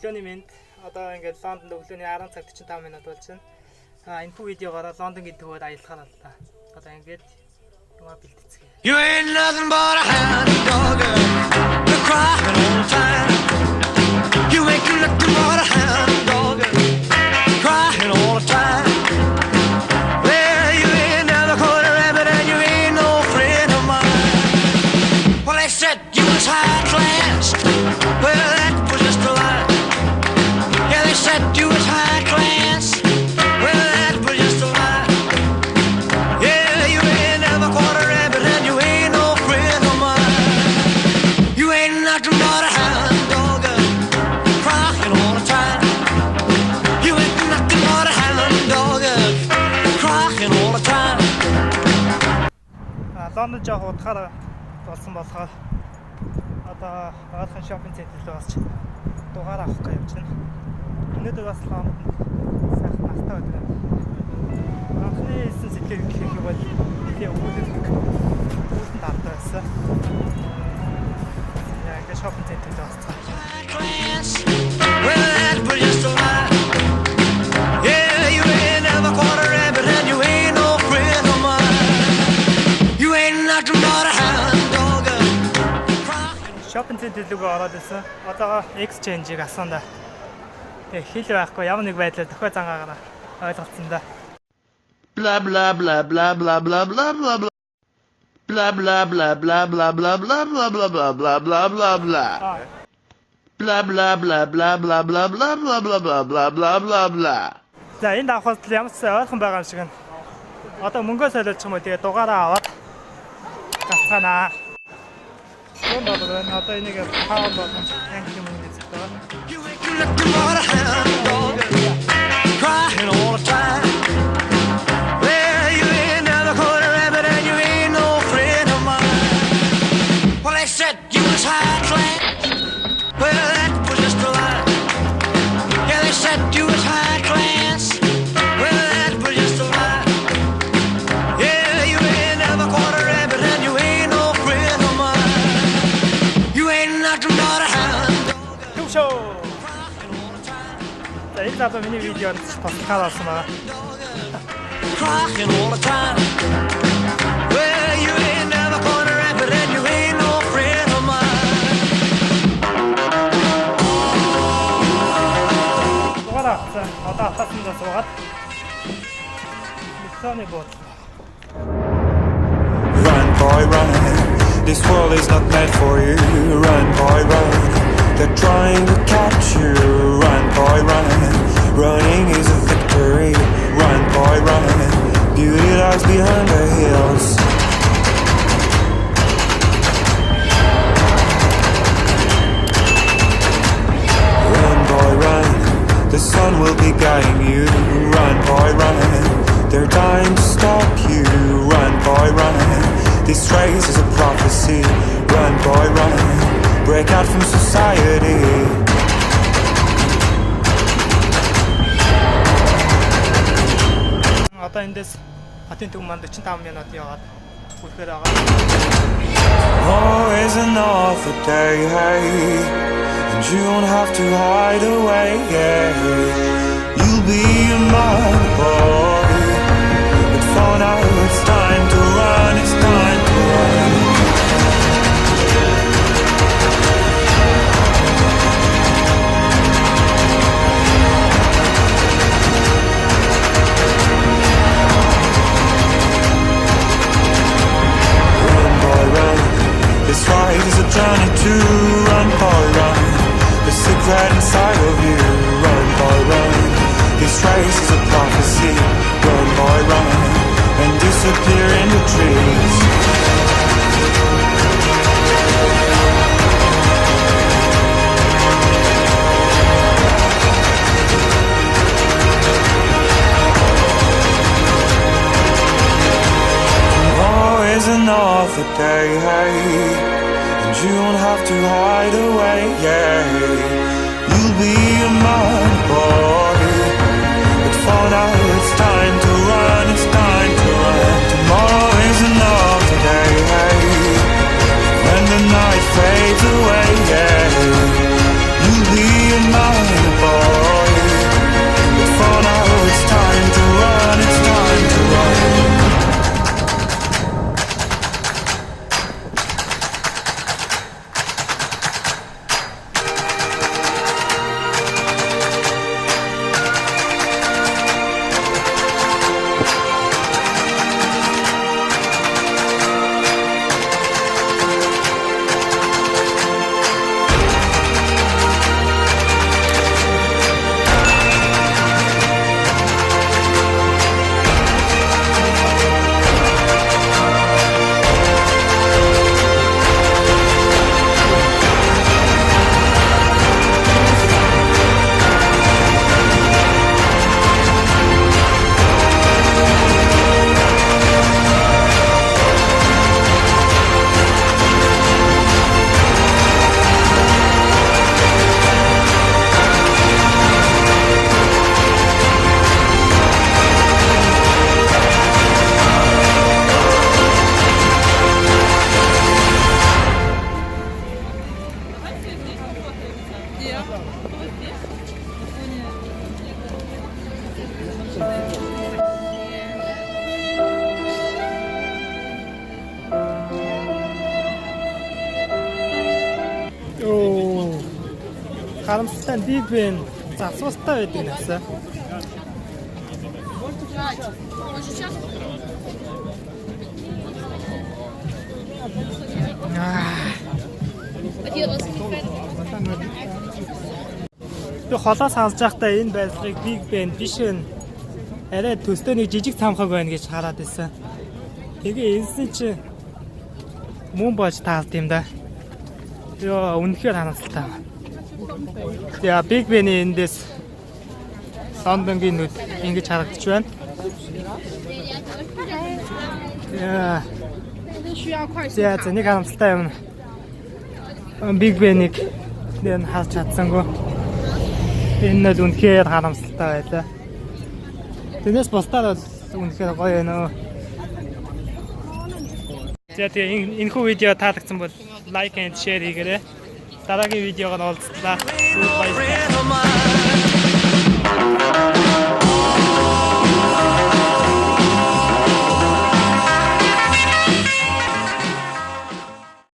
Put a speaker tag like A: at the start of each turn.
A: Өглөөний мэнд одоо ингээд Лондонд өглөөний 10 цаг 45 минут болж байна. Энэ видеогоор Лондонгийн төвөд аялахаар л та. Одоо ингээд юма бэлтгэцгээе.
B: You ain't nothing but a hound dog, you're crying all the time. You ain't nothing but a hound dog, crying all the time. Well, you ain't never caught a rabbit and you ain't no friend of mine. Well, they said you was high class. Well, that was just a lie. Yeah, they said you was high class. Well, that was just a lie. Yeah, you ain't never caught a rabbit and you ain't no friend of mine. You ain't nothing but a hound dog, crying all the time. You ain't nothing but a hound dog, crying all the time.
A: Лондон жоо удахаар болсон болохоор одоо Aalхан шопинг центрт бас дугаар авах гэж явж байна. Өнөөдөр бас Лондонд сайхан настай өдөр. Анхны хэлсэн сэтгэл хэлэх бол нэлээ өвөлөлт үүдэн давтаа байсан. Яг шопинг центрт бас цаа.
B: Well, that was just a lie. Yeah, you ain't never caught a rabbit and you ain't no friend of mine. You ain't nothing but a hound dog.
A: Шопинг центрт рүү ороод ирсэн. Одоо exchange-ийг асуунда. Тэг хэл байхгүй ямар нэг байдлаар дохио зангаагаар ойлголцсон да.
B: Blah blah blah blah blah blah blah blah blah. Blah blah blah blah blah blah blah blah blah blah blah blah blah blah. Blah blah blah blah blah blah blah blah blah blah blah blah blah blah.
A: За энэ давхад ямар ч ойрхон байгаа юм шиг байна. Одоо мөнгөө солиулж юм уу тэгээ дугаараа аваад гацгаанаа. Одоо энийг хаал болгон анги юм гэж байна.
B: You ain't nothing but a hound dog, crying all the time. Well, you ain't never caught a rabbit and you ain't no friend of mine. Well, they said you was high class. Well, that was just a lie. Yeah, they said you was high class. Well, that was just a lie. Yeah, you ain't never caught a rabbit and you ain't no friend of mine. You ain't nothing but a hound dog.
A: Шоу. За энэ одоо миний видеонд тослохаар болсон байна.
B: Crying all the time. Well, you ain't never caught a rabbit and you ain't no friend of mine.
A: Дугаараа одоо хатсанд суугаад микрофоны бот.
C: Run, boy, run. This world is not meant for you. Run, boy, run. They're trying to catch you. Run, boy, run. Running is a victory. Run, boy, run. Beauty lies behind the hills. Run, boy, run. The sun will be guiding you. Run, boy, run. They're dying to stop you. Run, boy, run. This race is a prophecy. Run, boy, run. Break out from society.
A: Одоо эндээс хатын төв манд 45 минут яваад хүлхээр байгаа.
C: Oh, is another day, hey, and you don't have to hide away, yeah. You'll be a mine boy, but for now it's time to run, it's time to run. This ride is a journey to run, boy, run. The secret inside of you, run, boy, run. This race is a prophecy, run, boy, run. And disappear in the trees. Tomorrow is another day, hey, and you don't have to hide away, yeah. You'll be a man, boy, but for now it's time to run, it's time to run. Tomorrow is another day, hey, when the night fades away, yeah. You'll be a man.
A: Харамсалтай Big Ben завсуустай байдаг нээсэ. Би холоос хансж байхдаа энэ байдлыг Big Ben биш вэ? Арай төстэй нэг жижиг цамхаг байна гэж хараад байсан. Тэгээ энэсэн чи мөн болж таалт юм да. Йоо, үнэхээр харамсалтай. Тэгээ Big Ben-ийн эндээс Лондонгийн нүд ингэж харагдаж байна. Яа. За, нэг харамсалтай юм. Big Ben-ийг нэн харж чадсангүй. Энэ нь үнэхээр харамсалтай байлаа. Тэрнээс бусдаар бол үнэхээр гоё байна. За тэгээ энэхүү видео таалагдсан бол лайк and share хийгээрэй. Дараагийн видеогоор уулзлаа.
B: Friend of mine.